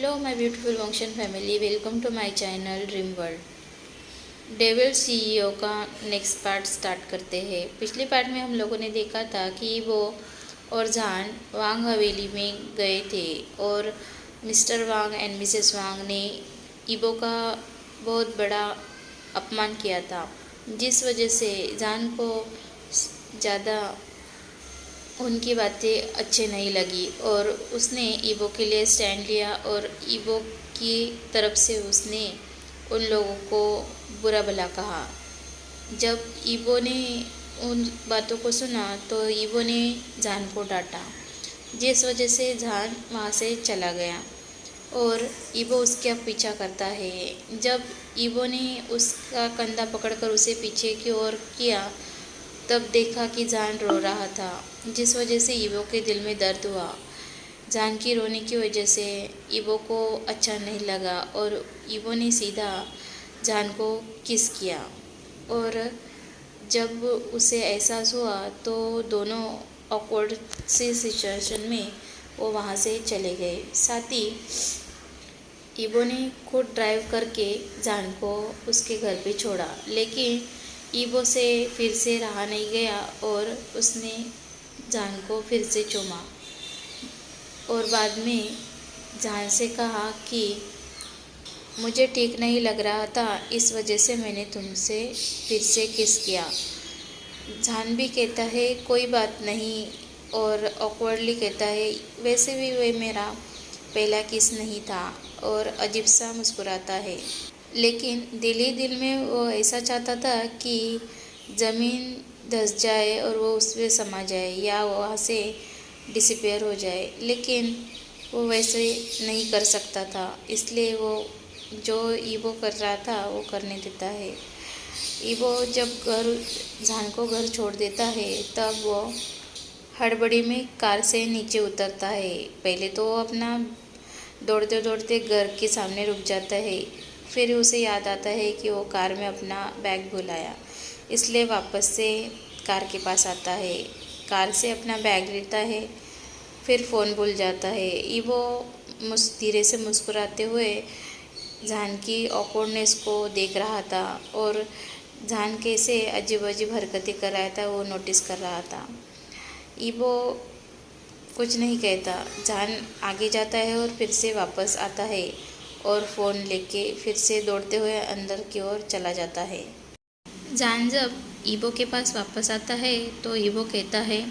Hello my beautiful function family, welcome to my channel dream world. Devil CEO का next part start करते हैं। पिछले part में हम लोगों ने देखा था कि वो और जान वांग हवेली में गए थे और मिस्टर वांग एंड मिसेस वांग ने ईबो का बहुत बड़ा अपमान किया था, जिस वजह से जान को ज़्यादा उनकी बातें अच्छे नहीं लगी और उसने ईबो के लिए स्टैंड लिया और ईबो की तरफ से उसने उन लोगों को बुरा भला कहा। जब ईबो ने उन बातों को सुना तो ईबो ने जान को डांटा, जिस वजह से जान वहाँ से चला गया और ईबो उसका पीछा करता है। जब ईबो ने उसका कंधा पकड़कर उसे पीछे की ओर किया तब देखा कि जान रो रहा था, जिस वजह से ईबो के दिल में दर्द हुआ। जान की रोने की वजह से ईबो को अच्छा नहीं लगा और ईबो ने सीधा जान को किस किया और जब उसे एहसास हुआ तो दोनों ऑकवर्ड से सिचुएशन में वो वहाँ से चले गए। साथ ही ईबो ने खुद ड्राइव करके जान को उसके घर पे छोड़ा, लेकिन ईबो से फिर से रहा नहीं गया और उसने जान को फिर से चूमा और बाद में जान से कहा कि मुझे ठीक नहीं लग रहा था, इस वजह से मैंने तुमसे फिर से किस किया। जान भी कहता है कोई बात नहीं और ऑकवर्डली कहता है वैसे भी वह मेरा पहला किस नहीं था और अजीब सा मुस्कुराता है, लेकिन दिल ही दिल में वो ऐसा चाहता था कि ज़मीन धंस जाए और वो उसमें समा जाए या वहाँ से डिसअपीयर हो जाए, लेकिन वो वैसे नहीं कर सकता था। इसलिए वो जो ईबो कर रहा था वो करने देता है। ईबो जब जान को घर छोड़ देता है तब वो हड़बड़ी में कार से नीचे उतरता है। पहले तो वो अपना दौड़ते दौड़ते घर के सामने रुक जाता है, फिर उसे याद आता है कि वो कार में अपना बैग भुलाया, इसलिए वापस से कार के पास आता है, कार से अपना बैग लेता है, फिर फ़ोन भूल जाता है। ईबो धीरे से मुस्कुराते हुए जान की ऑकवर्डनेस को देख रहा था और जान कैसे अजीब अजीब हरकतें कर रहा था वो नोटिस कर रहा था। ईबो कुछ नहीं कहता, जान आगे जाता है और फिर से वापस आता है और फ़ोन लेके फिर से दौड़ते हुए अंदर की ओर चला जाता है। जान जब ईबो के पास वापस आता है तो ईबो कहता है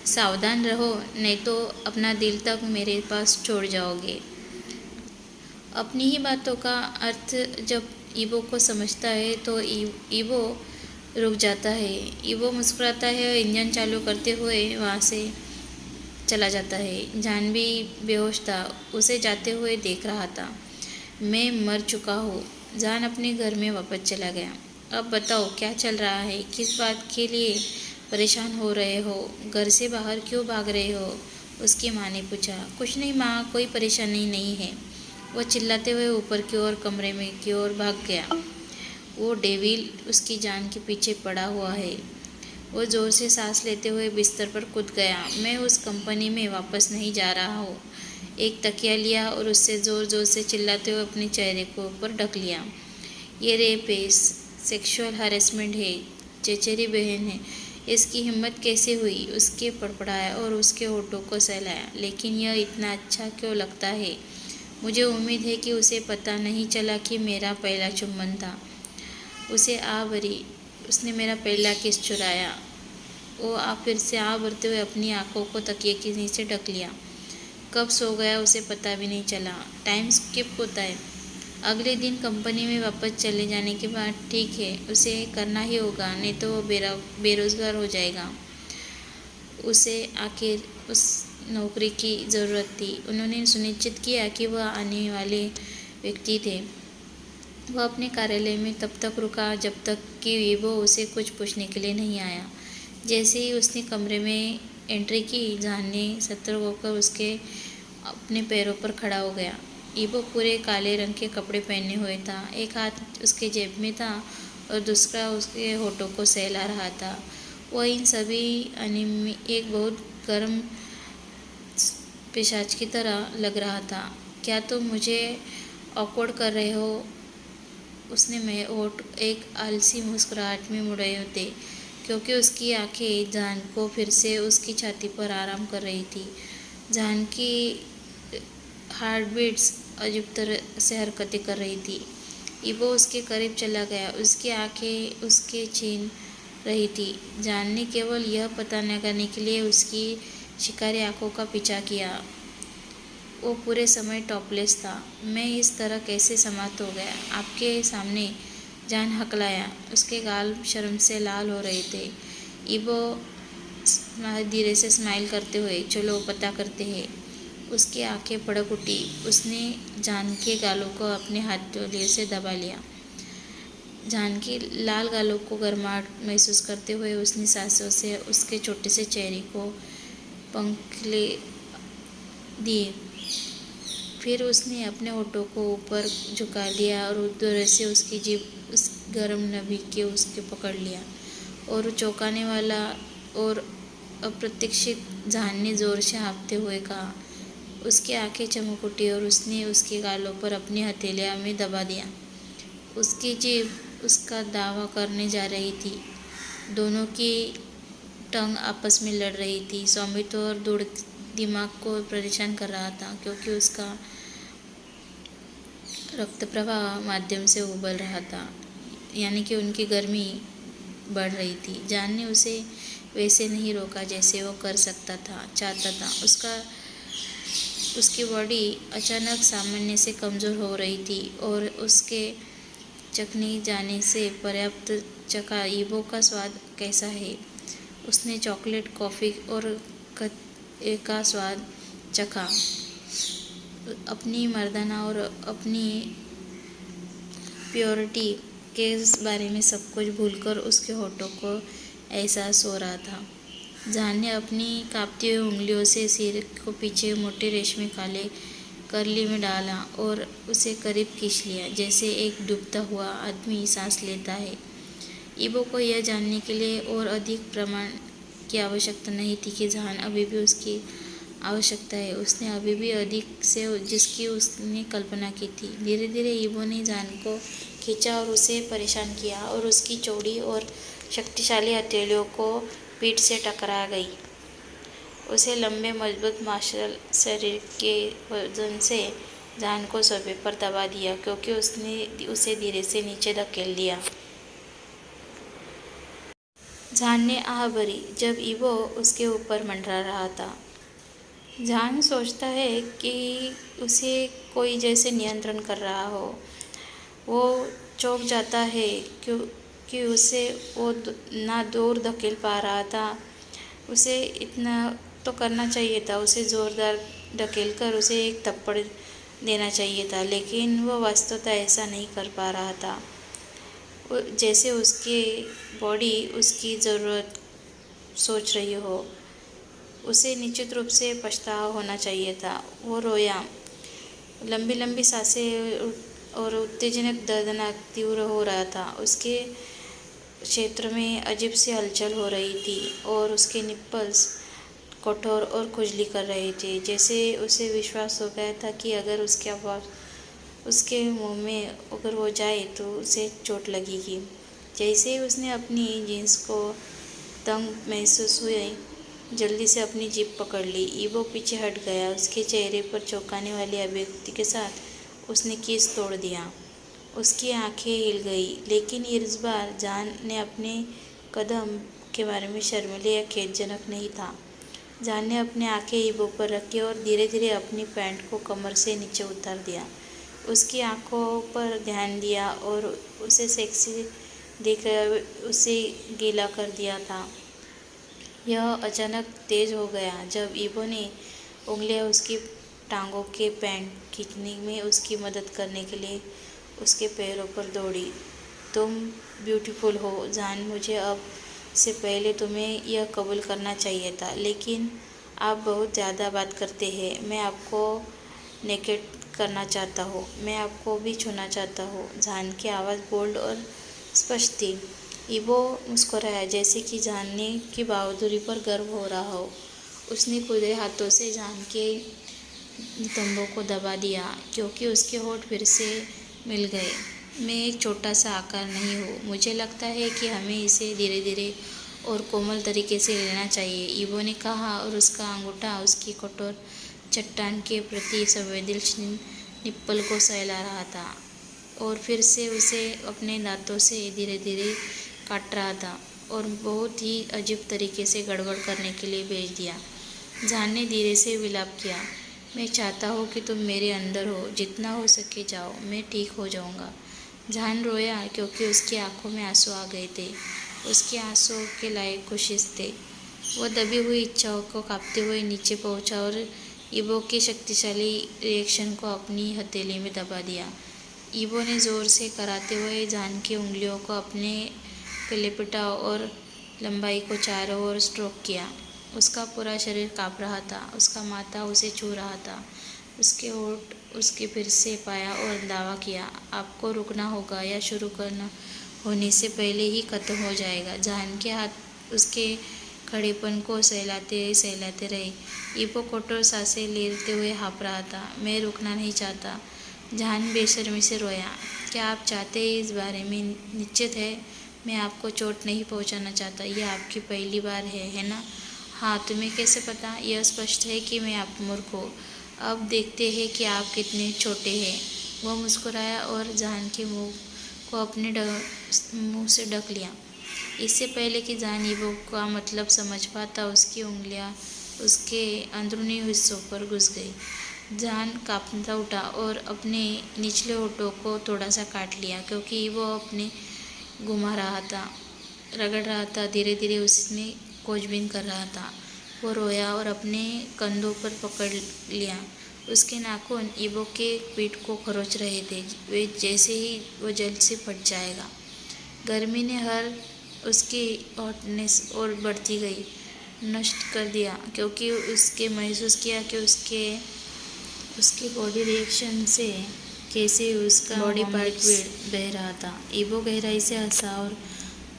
सावधान रहो, नहीं तो अपना दिल तक मेरे पास छोड़ जाओगे। अपनी ही बातों का अर्थ जब ईबो को समझता है तो ईबो रुक जाता है। ईबो मुस्कुराता है और इंजन चालू करते हुए वहाँ से चला जाता है। जान भी बेहोश था, उसे जाते हुए देख रहा था। मैं मर चुका हूँ। जान अपने घर में वापस चला गया। अब बताओ क्या चल रहा है, किस बात के लिए परेशान हो रहे हो, घर से बाहर क्यों भाग रहे हो? उसकी माँ ने पूछा। कुछ नहीं माँ, कोई परेशानी नहीं है। वह चिल्लाते हुए ऊपर की ओर कमरे में की ओर भाग गया। वो डेविल उसकी जान के पीछे पड़ा हुआ है। वो ज़ोर से सांस लेते हुए बिस्तर पर कूद गया। मैं उस कंपनी में वापस नहीं जा रहा हूँ। एक तकिया लिया और उससे ज़ोर ज़ोर से चिल्लाते हुए अपने चेहरे को ऊपर ढक लिया। ये रेप है, सेक्सुअल हरेसमेंट है, चचेरी बहन है, इसकी हिम्मत कैसे हुई? उसके पड़पड़ाया और उसके होठों को सहलाया। लेकिन यह इतना अच्छा क्यों लगता है? मुझे उम्मीद है कि उसे पता नहीं चला कि मेरा पहला चुम्बन था। उसे आ भरी, उसने मेरा पहला किस चुराया। वो आप फिर से आ भरते हुए अपनी आंखों को तकिए के नीचे ढक लिया। कब सो गया उसे पता भी नहीं चला। टाइम स्किप होता है। अगले दिन कंपनी में वापस चले जाने के बाद ठीक है, उसे करना ही होगा, नहीं तो वो बेरोज़गार हो जाएगा। उसे आखिर उस नौकरी की ज़रूरत थी। उन्होंने सुनिश्चित किया कि वह आने वाले व्यक्ति थे। वह अपने कार्यालय में तब तक रुका जब तक कि ईबो उसे कुछ पूछने के लिए नहीं आया। जैसे ही उसने कमरे में एंट्री की, जान ने सतर्क होकर उसके अपने पैरों पर खड़ा हो गया। ईबो पूरे काले रंग के कपड़े पहने हुए था। एक हाथ उसके जेब में था और दूसरा उसके होठों को सहला रहा था। वह इन सभी एक बहुत गर्म पिशाच की तरह लग रहा था। क्या तुम मुझे ऑकवर्ड कर रहे हो? उसने में होठ एक आलसी मुस्कुराहट में मुड़े थे, क्योंकि उसकी आंखें जान को फिर से उसकी छाती पर आराम कर रही थी। जान की हार्ट बीट्स अजीब तरह से हरकतें कर रही थी। इबो उसके करीब चला गया, उसकी आंखें उसके छीन रही थी। जान ने केवल यह पता न करने के लिए उसकी शिकारी आंखों का पीछा किया। वो पूरे समय टॉपलेस था। मैं इस तरह कैसे समाप्त हो गया आपके सामने? जान हकलाया। उसके गाल शर्म से लाल हो रहे थे। इबो धीरे से स्माइल करते हुए, चलो पता करते हैं। उसकी आंखें भड़क उठी। उसने जान के गालों को अपने हाथों से दबा लिया। जान की लाल गालों को गर्माहट महसूस करते हुए उसने सांसों से उसके छोटे से चेहरे को पंखले दिए। फिर उसने अपने होठों को ऊपर झुका लिया और जोर से उसकी जीभ उस गर्म नभी के उसके पकड़ लिया। और चौंकाने वाला और अप्रत्याशित जान ने जोर से हाँफते हुए कहा। उसकी आंखें चमक उठी और उसने उसके गालों पर अपनी हथेलियां में दबा दिया। उसकी जीभ उसका दावा करने जा रही थी। दोनों की टंग आपस में लड़ रही थी। स्वामित्व और दौड़ दिमाग को परेशान कर रहा था, क्योंकि उसका रक्त प्रवाह माध्यम से उबल रहा था, यानी कि उनकी गर्मी बढ़ रही थी। जान ने उसे वैसे नहीं रोका जैसे वो कर सकता था, चाहता था। उसकी बॉडी अचानक सामान्य से कमज़ोर हो रही थी और उसके चखने जाने से पर्याप्त चखा। इबो का स्वाद कैसा है? उसने चॉकलेट, कॉफ़ी और का स्वाद चखा। अपनी मर्दाना और अपनी प्योरिटी के बारे में सब कुछ भूलकर उसके होठों को एहसास हो रहा था। जान ने अपनी कांपती हुई उंगलियों से सिर को पीछे मोटे रेशमी काले करली में डाला और उसे करीब खींच लिया, जैसे एक डूबता हुआ आदमी सांस लेता है। इबो को यह जानने के लिए और अधिक प्रमाण की आवश्यकता नहीं थी कि जान अभी भी उसकी आवश्यकता है। उसने अभी भी अधिक से जिसकी उसने कल्पना की थी। धीरे धीरे इबो ने जान को खींचा और उसे परेशान किया और उसकी चौड़ी और शक्तिशाली हथेलियों को पीठ से टकरा गई। उसे लंबे मजबूत मार्शल शरीर के वजन से जान को सोफे पर दबा दिया, क्योंकि उसने उसे धीरे से नीचे धकेल दिया। जान ने आह भरी जब इबो उसके ऊपर मंडरा रहा था। जान सोचता है कि उसे कोई जैसे नियंत्रण कर रहा हो। वो चौंक जाता है क्योंकि उसे वो ना दूर धकेल पा रहा था। उसे इतना तो करना चाहिए था, उसे ज़ोरदार धकेलकर उसे एक थप्पड़ देना चाहिए था, लेकिन वो वास्तवतः ऐसा नहीं कर पा रहा था। जैसे उसकी बॉडी उसकी ज़रूरत सोच रही हो। उसे निश्चित रूप से पछतावा होना चाहिए था। वो रोया। लंबी लंबी सांसें और उत्तेजनक दर्दनाक तीव्र हो रहा था। उसके क्षेत्र में अजीब सी हलचल हो रही थी और उसके निप्पल्स कठोर और खुजली कर रहे थे, जैसे उसे विश्वास हो गया था कि अगर उसके मुंह में अगर वो जाए तो उसे चोट लगेगी। जैसे ही उसने अपनी जींस को तंग महसूस हुई, जल्दी से अपनी जीभ पकड़ ली। इबो पीछे हट गया। उसके चेहरे पर चौंकाने वाली अभिव्यक्ति के साथ उसने किस तोड़ दिया। उसकी आंखें हिल गई, लेकिन इस बार जान ने अपने कदम के बारे में शर्मीले या खेदजनक नहीं था। जान ने अपनी आंखें इबो पर रखी और धीरे धीरे अपनी पैंट को कमर से नीचे उतार दिया। उसकी आंखों पर ध्यान दिया और उसे सेक्सी देखकर उसे गीला कर दिया था। यह अचानक तेज हो गया जब इबो ने उंगलियां उसकी टांगों के पैंट खींचने में उसकी मदद करने के लिए उसके पैरों पर दौड़ी। तुम ब्यूटीफुल हो जान, मुझे अब से पहले तुम्हें यह कबूल करना चाहिए था, लेकिन आप बहुत ज़्यादा बात करते हैं। मैं आपको नेकेड करना चाहता हूँ, मैं आपको भी छूना चाहता हूँ। जान की आवाज़ बोल्ड और स्पष्ट थी। इबो मुस्कुराया, जैसे कि जानने की बहादुरी पर गर्व हो रहा हो। उसने खुले हाथों से जान के नितंबों को दबा दिया क्योंकि उसके होठ फिर से मिल गए। मैं एक छोटा सा आकार नहीं हूँ, मुझे लगता है कि हमें इसे धीरे धीरे और कोमल तरीके से लेना चाहिए, ईवो ने कहा और उसका अंगूठा उसकी कठोर चट्टान के प्रति संवेदनशील निप्पल को सहला रहा था और फिर से उसे अपने दांतों से धीरे धीरे काट रहा था और बहुत ही अजीब तरीके से गड़बड़ करने के लिए भेज दिया। जान ने धीरे से विलाप किया, मैं चाहता हूँ कि तुम मेरे अंदर हो, जितना हो सके जाओ, मैं ठीक हो जाऊँगा। जान रोया क्योंकि उसकी आंखों में आंसू आ गए थे, उसके आंसू के लायक कोशिश थे। वह दबी हुई इच्छाओं को कांपते हुए नीचे पहुंचा और ईबो के शक्तिशाली रिएक्शन को अपनी हथेली में दबा दिया। ईबो ने जोर से कराते हुए जान की उंगलियों को अपने लिपटा और लंबाई को चारों ओर स्ट्रोक किया। उसका पूरा शरीर कांप रहा था, उसका माथा उसे छू रहा था, उसके होठ उसके फिर से पाया और दावा किया, आपको रुकना होगा या शुरू करना होने से पहले ही खत्म हो जाएगा। जान के हाथ उसके खड़ेपन को सहलाते रहे। ईबो कठोर सांसें लेते हुए हाँफ रहा था, मैं रुकना नहीं चाहता। जान बेशर्मी से रोया, क्या आप चाहते हैं इस बारे में निश्चित है? मैं आपको चोट नहीं पहुंचाना चाहता, यह आपकी पहली बार है ना? हाँ, तुम्हें कैसे पता? यह स्पष्ट है कि मैं आप मूर्ख हूँ। अब देखते हैं कि आप कितने छोटे हैं। वह मुस्कुराया और जान के मुंह को अपने मुंह से ढक लिया। इससे पहले कि जान ईबो का मतलब समझ पाता, उसकी उंगलियां उसके अंदरूनी हिस्सों पर घुस गई। जान कांपता उठा और अपने निचले होठों को थोड़ा सा काट लिया क्योंकि वो अपने घुमा रहा था, रगड़ रहा था, धीरे धीरे उसमें खोजबीन कर रहा था। वो रोया और अपने कंधों पर पकड़ लिया। उसके नाखून ईबो के पीठ को खरोच रहे थे, वे जैसे ही वो जल्द से फट जाएगा। गर्मी ने हर उसकी हॉटनेस और बढ़ती गई नष्ट कर दिया क्योंकि उसके महसूस किया कि उसके बॉडी रिएक्शन से कैसे उसका बॉडी पार्ट बह रहा था। ईबो गहराई से हंसा और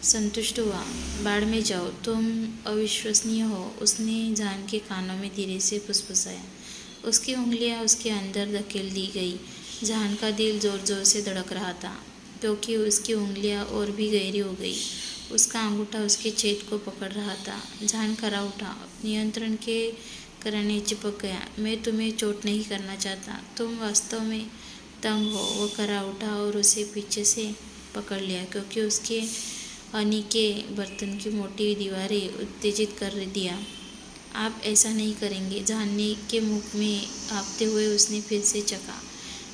संतुष्ट हुआ। बाढ़ में जाओ, तुम अविश्वसनीय हो, उसने जान के कानों में धीरे से फुसफुसाया। उसकी उंगलियां उसके अंदर धकेल दी गई। जान का दिल जोर जोर से धड़क रहा था क्योंकि उसकी उंगलियां और भी गहरी हो गई। उसका अंगूठा उसके छेद को पकड़ रहा था। जान खरा उठा, नियंत्रण के करने चिपक गया। मैं तुम्हें चोट नहीं करना चाहता, तुम वास्तव में तंग हो। वो खरा उठा और उसे पीछे से पकड़ लिया क्योंकि उसके पानी के बर्तन की मोटी दीवारें उत्तेजित कर दिया। आप ऐसा नहीं करेंगे, जानने के मुख में हाँफते हुए उसने फिर से चखा।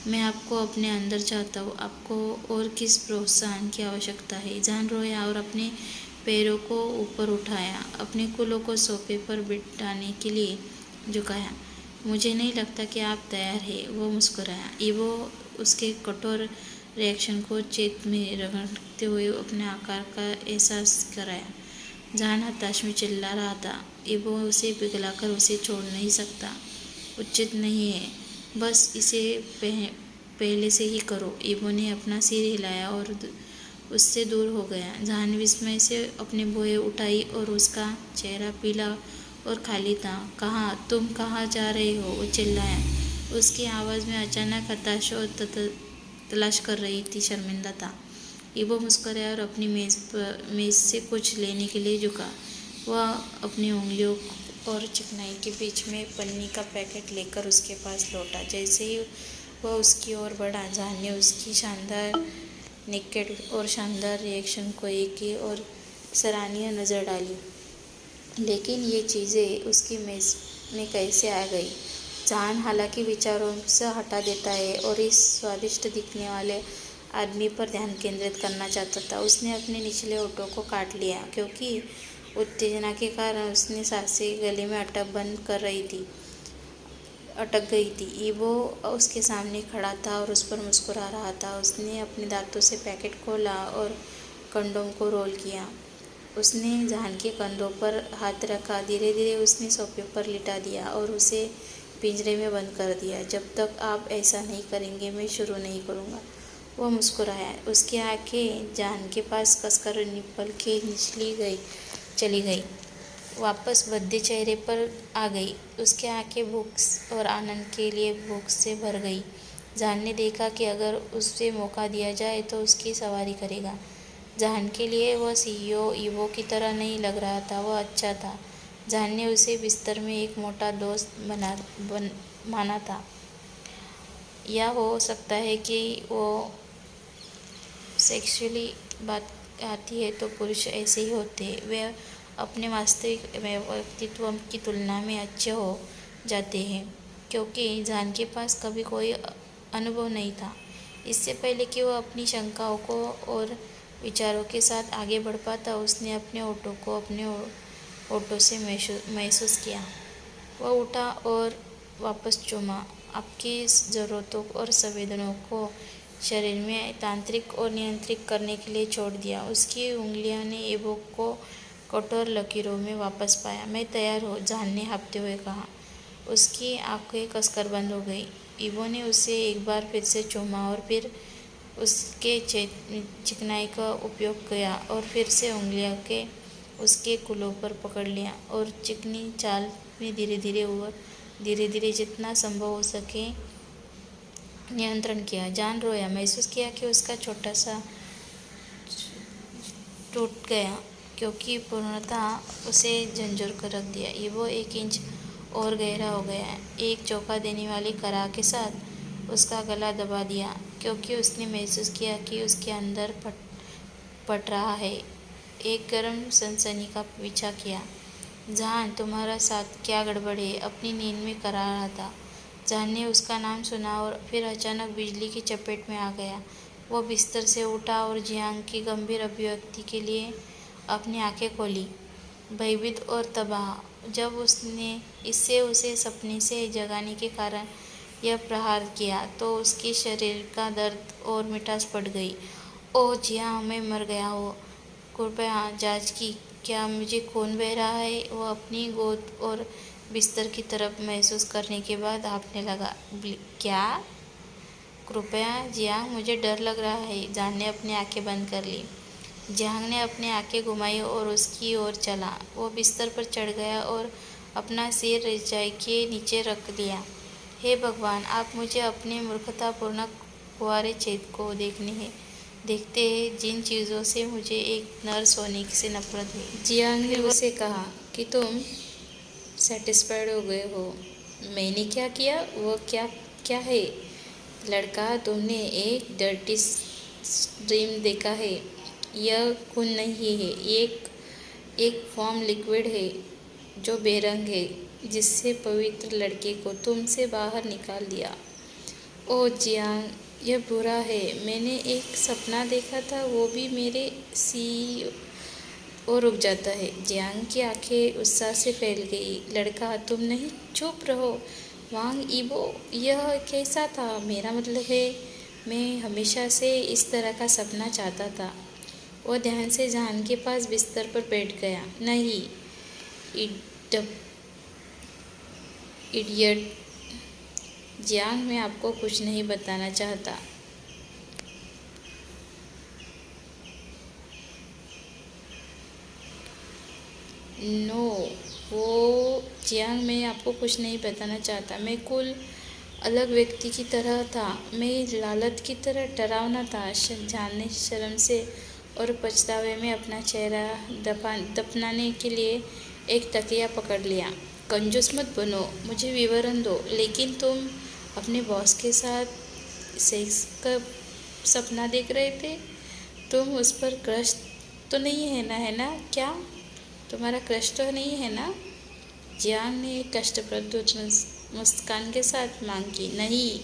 मैं आपको अपने अंदर चाहता हूँ, आपको और किस प्रोत्साहन की आवश्यकता है? जान रोया और अपने पैरों को ऊपर उठाया, अपने कुलों को सोफे पर बिठाने के लिए झुकाया। मुझे नहीं लगता कि आप तैयार हैं, वो मुस्कुराया। ईबो उसके कठोर रिएक्शन को चेत में रगड़ते हुए अपने आकार का एहसास कराया। जान हताश में चिल्ला रहा था, ईबो उसे पिघलाकर उसे छोड़ नहीं सकता, उचित नहीं है, बस इसे पहले से ही करो। ईबो ने अपना सिर हिलाया और उससे दूर हो गया। जान विस्मय से अपने भौहें उठाई और उसका चेहरा पीला और खाली था। कहाँ, तुम कहाँ जा रहे हो? वो चिल्लाया। उसकी आवाज़ में अचानक हताशा और तलाश कर रही थी शर्मिंदा था। ईबो मुस्कुराया और अपनी मेज से कुछ लेने के लिए झुका। वह अपनी उंगलियों और चिकनाई के बीच में पन्नी का पैकेट लेकर उसके पास लौटा। जैसे ही वह उसकी ओर बढ़ा, जान ने उसकी शानदार नेकेड और शानदार रिएक्शन को एक और सराहनीय नज़र डाली। लेकिन ये चीज़ें उसकी मेज़ में कैसे आ गई? जान हालांकि विचारों से हटा देता है और इस स्वादिष्ट दिखने वाले आदमी पर ध्यान केंद्रित करना चाहता था। उसने अपने निचले होठों को काट लिया क्योंकि उत्तेजना के कारण उसने सांसें गले में अटक गई थी। ईबो उसके सामने खड़ा था और उस पर मुस्कुरा रहा था। उसने अपने दांतों से पैकेट खोला और कंडोम को रोल किया। उसने जान के कंधों पर हाथ रखा। धीरे धीरे उसने सोफे पर लिटा दिया और उसे पिंजरे में बंद कर दिया। जब तक आप ऐसा नहीं करेंगे, मैं शुरू नहीं करूँगा। वह मुस्कुराया। उसकी आंखें जान के पास कसकर निप्पल के चली गई। वापस भद्दे चेहरे पर आ गई। उसकी आंखें भूख और आनंद के लिए भूख से भर गई। जहान ने देखा कि अगर उसे मौका दिया जाए तो उसकी सवारी करेगा। जहान के लिए वह सीईओ ईवो की तरह नहीं लग रहा था, वह अच्छा था। जहान ने उसे बिस्तर में एक मोटा दोस्त माना था। या हो सकता है कि वो सेक्सुअली बात आती है तो पुरुष ऐसे ही होते हैं, वे अपने वास्तविक व्यक्तित्व की तुलना में अच्छे हो जाते हैं, क्योंकि जहान के पास कभी कोई अनुभव नहीं था। इससे पहले कि वो अपनी शंकाओं को और विचारों के साथ आगे बढ़ पाता, उसने अपने ओठों को अपने ओठों से महसूस किया। वह उठा और वापस चूमा। आपकी ज़रूरतों और संवेदनाओं को शरीर में तांत्रिक और नियंत्रित करने के लिए छोड़ दिया। उसकी उंगलियों ने ईवो को कठोर लकीरों में वापस पाया। मैं तैयार हूँ, जहान ने हाँफते हुए कहा। उसकी आंखें कसकर बंद हो गई। ईवो ने उसे एक बार फिर से चूमा और फिर उसके चिकनाई का उपयोग किया और फिर से उंगलियों के उसके कुलों पर पकड़ लिया और चिकनी चाल में धीरे धीरे जितना संभव हो सके नियंत्रण किया। जान रोया, महसूस किया कि उसका छोटा सा टूट गया, क्योंकि पूर्णतः उसे झंझोर कर रख दिया। ये वो 1 इंच और गहरा हो गया। एक चौंका देने वाली कराह के साथ उसका गला दबा दिया, क्योंकि उसने महसूस किया कि उसके अंदर पट रहा है। एक गर्म सनसनी का पीछा किया। जहान, तुम्हारा साथ क्या गड़बड़ है? अपनी नींद में करा रहा था। जहान ने उसका नाम सुना और फिर अचानक बिजली की चपेट में आ गया। वो बिस्तर से उठा और जियांग की गंभीर अभिव्यक्ति के लिए अपनी आंखें खोली, भयभीत और तबाह। जब उसने इससे उसे सपने से जगाने के कारण यह प्रहार किया तो उसके शरीर का दर्द और मिठास बढ़ गई। ओह जियांग, मैं मर गया हूँ, कृपया जांच की। क्या मुझे खून बह रहा है? वह अपनी गोद और बिस्तर की तरफ महसूस करने के बाद हाँफने लगा। क्या? कृपया जियांग, मुझे डर लग रहा है। जहान ने अपनी आंखें बंद कर ली। जियांग ने अपनी आंखें घुमाई और उसकी ओर चला। वो बिस्तर पर चढ़ गया और अपना सिर रजाई के नीचे रख लिया। हे भगवान, आप मुझे अपने मूर्खतापूर्ण कुंवारे छेद को देखते हैं, जिन चीज़ों से मुझे एक नर्स होने से नफरत है। जियांग ने उसे कहा कि तुम सेटिस्फाइड हो गए हो। मैंने क्या किया? वो क्या है? लड़का, तुमने एक डर्टी ड्रीम देखा है। यह खून नहीं है, एक फॉर्म लिक्विड है जो बेरंग है, जिससे पवित्र लड़के को तुमसे बाहर निकाल दिया। ओह जियांग, यह बुरा है। मैंने एक सपना देखा था, वो भी मेरे सी और रुक जाता है। जियांग की आंखें उत्साह से फैल गई। लड़का, तुम नहीं, चुप रहो। वांग ईबो, यह कैसा था? मेरा मतलब है, मैं हमेशा से इस तरह का सपना चाहता था। वह ध्यान से जहान के पास बिस्तर पर बैठ गया। नहीं इडियट जियांग, मैं आपको कुछ नहीं बताना चाहता। नो, वो जियांग, मैं आपको कुछ नहीं बताना चाहता। मैं कुल अलग व्यक्ति की तरह था। मैं लालच की तरह डरावना था। जान ने शर्म से और पछतावे में अपना चेहरा दफनाने के लिए एक तकिया पकड़ लिया। कंजूस मत बनो, मुझे विवरण दो। लेकिन तुम अपने बॉस के साथ सेक्स का सपना देख रहे थे। तुम उस पर क्रश तो नहीं है ना? क्या तुम्हारा क्रश तो नहीं है ना? जियांग ने एक कष्टप्रद मुस्कान के साथ मांग की। नहीं,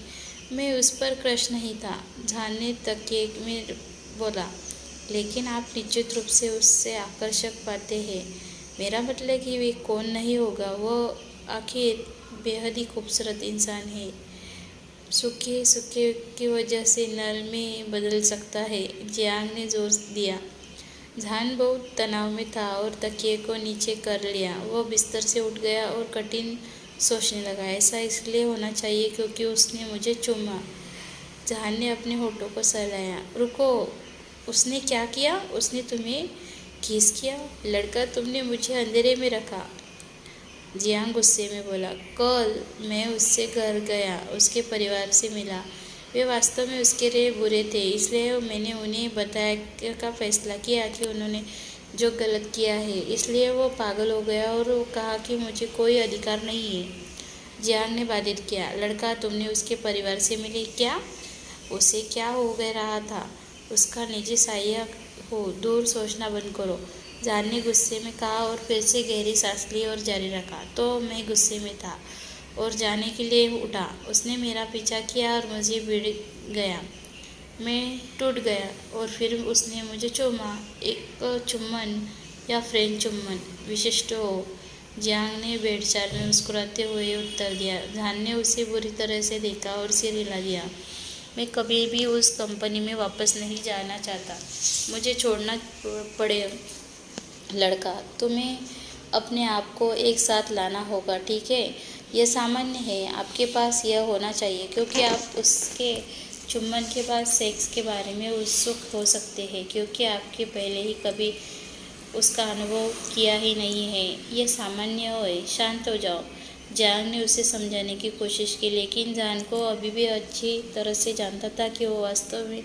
मैं उस पर क्रश नहीं था, जान ने तकिए में बोला। लेकिन आप निश्चित रूप से उससे आकर्षक पाते हैं। मेरा मतलब कि वे कौन नहीं होगा? वो आखिर बेहद ही खूबसूरत इंसान है। सूखे की वजह से नल में बदल सकता है। जियांग ने जोर दिया। जान बहुत तनाव में था और तकिए को नीचे कर लिया। वह बिस्तर से उठ गया और कठिन सोचने लगा। ऐसा इसलिए होना चाहिए क्योंकि उसने मुझे चूमा। जहान ने अपने होठों को सहलाया। रुको, उसने क्या किया? उसने तुम्हें किस किया? लड़का, तुमने मुझे अंधेरे में रखा। जियांग गुस्से में बोला। कल मैं उससे घर गया, उसके परिवार से मिला। वे वास्तव में उसके लिए बुरे थे, इसलिए मैंने उन्हें बताया का फैसला किया कि उन्होंने जो गलत किया है। इसलिए वो पागल हो गया और वो कहा कि मुझे कोई अधिकार नहीं है। जियांग ने बाधित किया। लड़का, तुमने उसके परिवार से मिले? क्या? उसे क्या हो गया रहा था? उसका निजी सहायक हो, दूर सोचना बंद करो, जान ने गुस्से में कहा और फिर से गहरी सांस ली और जारी रखा। तो मैं गुस्से में था और जाने के लिए उठा। उसने मेरा पीछा किया और मुझे भिड़ गया। मैं टूट गया और फिर उसने मुझे चूमा। एक चुम्बन या फ्रेंच चुम्बन विशिष्ट हो, जियांग ने भेड़चाल में मुस्कुराते हुए उत्तर दिया। जान ने उसे बुरी तरह से देखा और सिर हिला दिया। मैं कभी भी उस कंपनी में वापस नहीं जाना चाहता। मुझे छोड़ना पड़े। लड़का, तुम्हें अपने आप को एक साथ लाना होगा, ठीक है? यह सामान्य है, आपके पास यह होना चाहिए क्योंकि आप उसके चुम्बन के बाद सेक्स के बारे में उत्सुक हो सकते हैं, क्योंकि आपके पहले ही कभी उसका अनुभव किया ही नहीं है। यह सामान्य है, शांत हो जाओ। जियांग ने उसे समझाने की कोशिश की, लेकिन जान को अभी भी अच्छी तरह से जानता था कि वो वास्तव में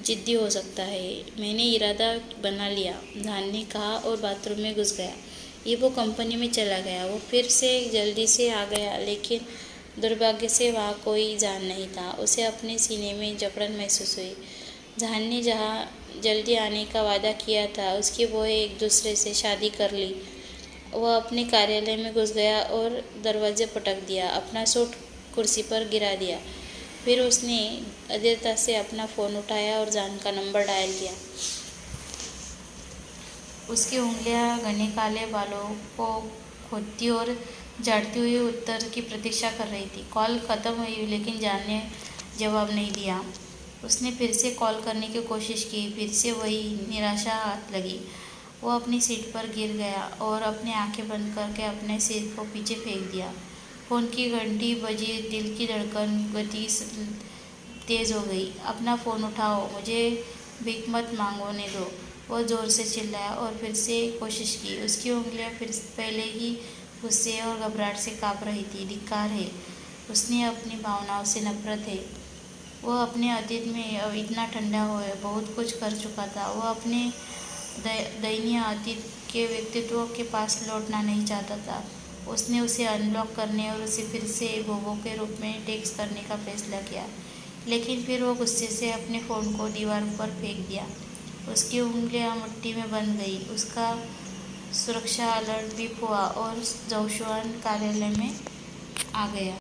जिद्दी हो सकता है। मैंने इरादा बना लिया, जान ने कहा और बाथरूम में घुस गया। ये वो कंपनी में चला गया। वो फिर से जल्दी से आ गया, लेकिन दुर्भाग्य से वहाँ कोई जान नहीं था। उसे अपने सीने में जकड़न महसूस हुई। जान ने जहाँ जल्दी आने का वादा किया था, उसकी वो एक दूसरे से शादी कर ली। वह अपने कार्यालय में घुस गया और दरवाजे पटक दिया, अपना सूट कुर्सी पर गिरा दिया। फिर उसने अधीरता से अपना फ़ोन उठाया और जान का नंबर डायल किया। उसकी उंगलियां घने काले बालों को खोदती और झाड़ती हुई उत्तर की प्रतीक्षा कर रही थी। कॉल ख़त्म हुई, लेकिन जान ने जवाब नहीं दिया। उसने फिर से कॉल करने की कोशिश की, फिर से वही निराशा हाथ लगी। वो अपनी सीट पर गिर गया और अपनी आंखें बंद करके अपने सिर को पीछे फेंक दिया। फ़ोन की घंटी बजी, दिल की धड़कन गति तेज़ हो गई। अपना फ़ोन उठाओ, मुझे भीख मत मांगने दो, वह ज़ोर से चिल्लाया और फिर से कोशिश की। उसकी उंगलियां फिर पहले ही गुस्से और घबराहट से काँप रही थी। धिक्कार है, उसने अपनी भावनाओं से नफरत है। वह अपने अतीत में अब इतना ठंडा हुआ, बहुत कुछ कर चुका था। वह अपने दयनीय अतीत के व्यक्तित्व के पास लौटना नहीं चाहता था। उसने उसे अनब्लॉक करने और उसे फिर से बोबो के रूप में टेक्स्ट करने का फैसला किया, लेकिन फिर वो गुस्से से अपने फ़ोन को दीवार पर फेंक दिया। उसकी उंगलियां मिट्टी में बंध गई। उसका सुरक्षा अलर्ट बीप हुआ और जोशुआन कार्यालय में आ गया।